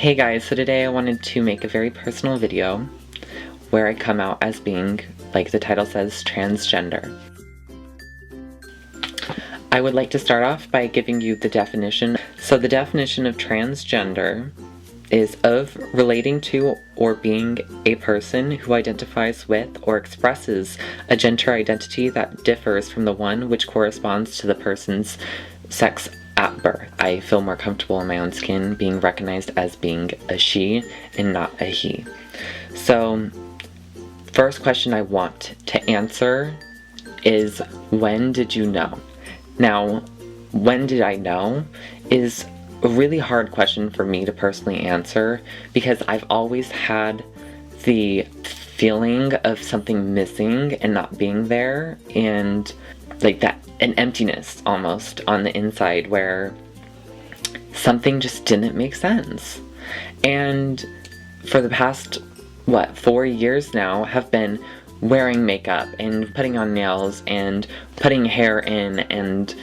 Hey guys, so today I wanted to make a very personal video where I come out as being, like the title says, transgender. I would like to start off by giving you the definition. So the definition of transgender is of relating to or being a person who identifies with or expresses a gender identity that differs from the one which corresponds to the person's sex at birth. I feel more comfortable in my own skin being recognized as being a she and not a he. So, first question I want to answer is, when did you know? Now, when did I know is a really hard question for me to personally answer because I've always had the feeling of something missing and not being there, and like that, an emptiness almost on the inside where something just didn't make sense. And for the past, 4 years now, have been wearing makeup and putting on nails and putting hair in and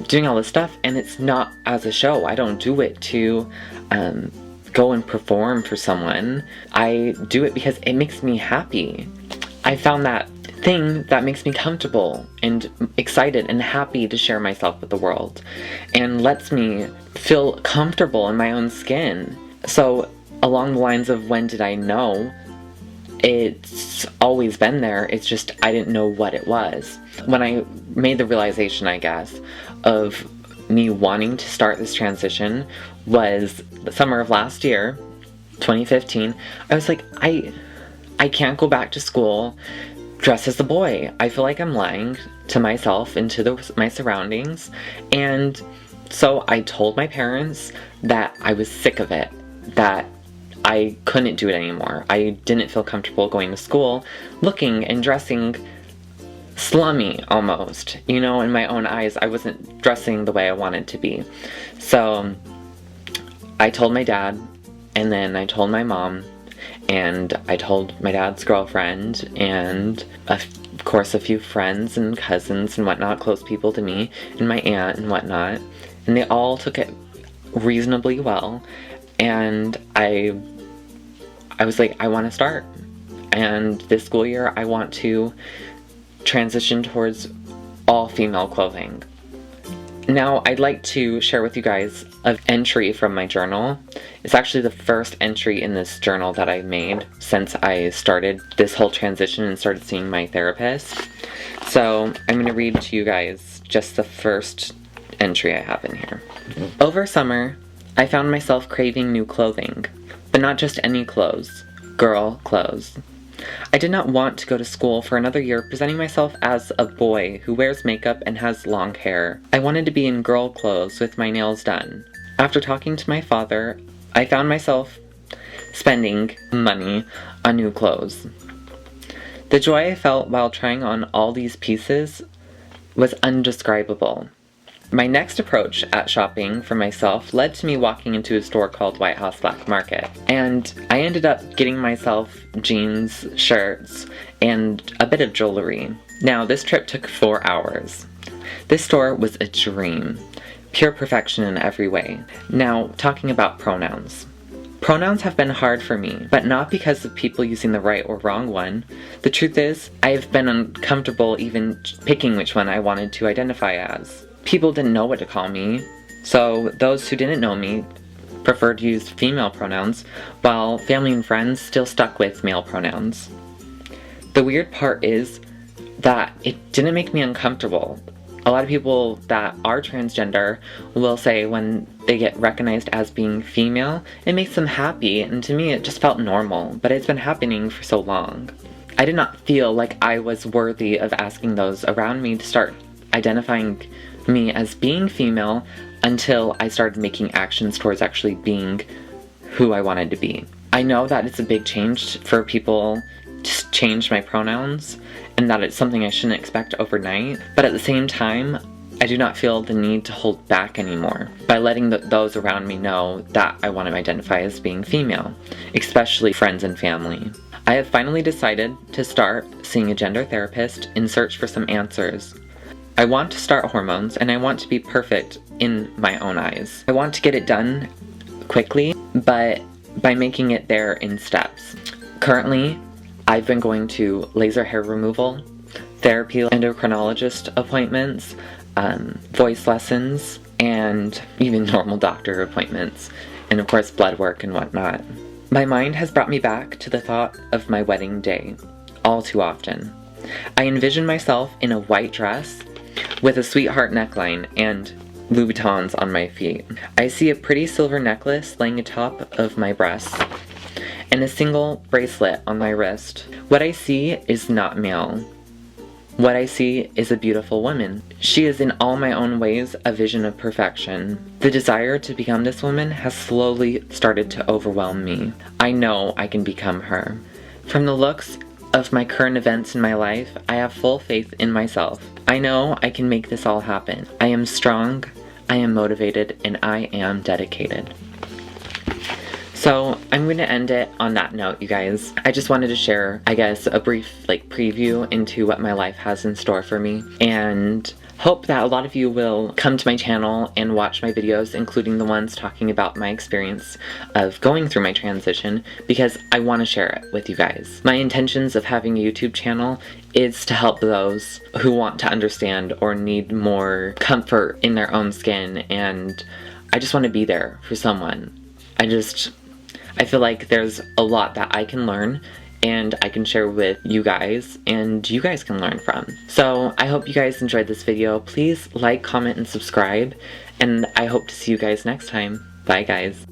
doing all this stuff, and it's not as a show. I don't do it to go and perform for someone. I do it because it makes me happy. I found that thing that makes me comfortable and excited and happy to share myself with the world and lets me feel comfortable in my own skin. So along the lines of when did I know, it's always been there, it's just I didn't know what it was. When I made the realization, I guess, of me wanting to start this transition was the summer of last year, 2015. I was like, I can't go back to school dressed as a boy. I feel like I'm lying to myself and to my surroundings. And so I told my parents that I was sick of it, that I couldn't do it anymore. I didn't feel comfortable going to school looking and dressing slummy almost. You know, in my own eyes, I wasn't dressing the way I wanted to be. So I told my dad, and then I told my mom, and I told my dad's girlfriend, and of course a few friends and cousins and whatnot, close people to me, and my aunt and whatnot, and they all took it reasonably well. And I was like, I want to start, and this school year I want to transition towards all female clothing. Now, I'd like to share with you guys an entry from my journal. It's actually the first entry in this journal that I made since I started this whole transition and started seeing my therapist. So I'm going to read to you guys just the first entry I have in here. Over summer, I found myself craving new clothing, but not just any clothes, girl clothes. I did not want to go to school for another year presenting myself as a boy who wears makeup and has long hair. I wanted to be in girl clothes with my nails done. After talking to my father, I found myself spending money on new clothes. The joy I felt while trying on all these pieces was undescribable. My next approach at shopping for myself led to me walking into a store called White House Black Market, and I ended up getting myself jeans, shirts, and a bit of jewelry. Now, this trip took 4 hours. This store was a dream, pure perfection in every way. Now, talking about pronouns. Pronouns have been hard for me, but not because of people using the right or wrong one. The truth is, I have been uncomfortable even picking which one I wanted to identify as. People didn't know what to call me, so those who didn't know me preferred to use female pronouns, while family and friends still stuck with male pronouns. The weird part is that it didn't make me uncomfortable. A lot of people that are transgender will say when they get recognized as being female, it makes them happy, and to me it just felt normal, but it's been happening for so long. I did not feel like I was worthy of asking those around me to start identifying me as being female until I started making actions towards actually being who I wanted to be. I know that it's a big change for people to change my pronouns, and that it's something I shouldn't expect overnight, but at the same time, I do not feel the need to hold back anymore by letting those around me know that I want to identify as being female, especially friends and family. I have finally decided to start seeing a gender therapist in search for some answers. I want to start hormones, and I want to be perfect in my own eyes. I want to get it done quickly, but by making it there in steps. Currently, I've been going to laser hair removal, therapy, endocrinologist appointments, voice lessons, and even normal doctor appointments, and of course blood work and whatnot. My mind has brought me back to the thought of my wedding day all too often. I envision myself in a white dress with a sweetheart neckline and Louboutins on my feet. I see a pretty silver necklace laying atop of my breasts and a single bracelet on my wrist. What I see is not male. What I see is a beautiful woman. She is in all my own ways a vision of perfection. The desire to become this woman has slowly started to overwhelm me. I know I can become her. From the looks of my current events in my life, I have full faith in myself. I know I can make this all happen. I am strong, I am motivated, and I am dedicated. So I'm going to end it on that note, you guys. I just wanted to share, I guess, a brief preview into what my life has in store for me, and hope that a lot of you will come to my channel and watch my videos, including the ones talking about my experience of going through my transition, because I want to share it with you guys. My intentions of having a YouTube channel is to help those who want to understand or need more comfort in their own skin, and I just want to be there for someone. I feel like there's a lot that I can learn and I can share with you guys and you guys can learn from. So I hope you guys enjoyed this video. Please like, comment, and subscribe, and I hope to see you guys next time. Bye guys.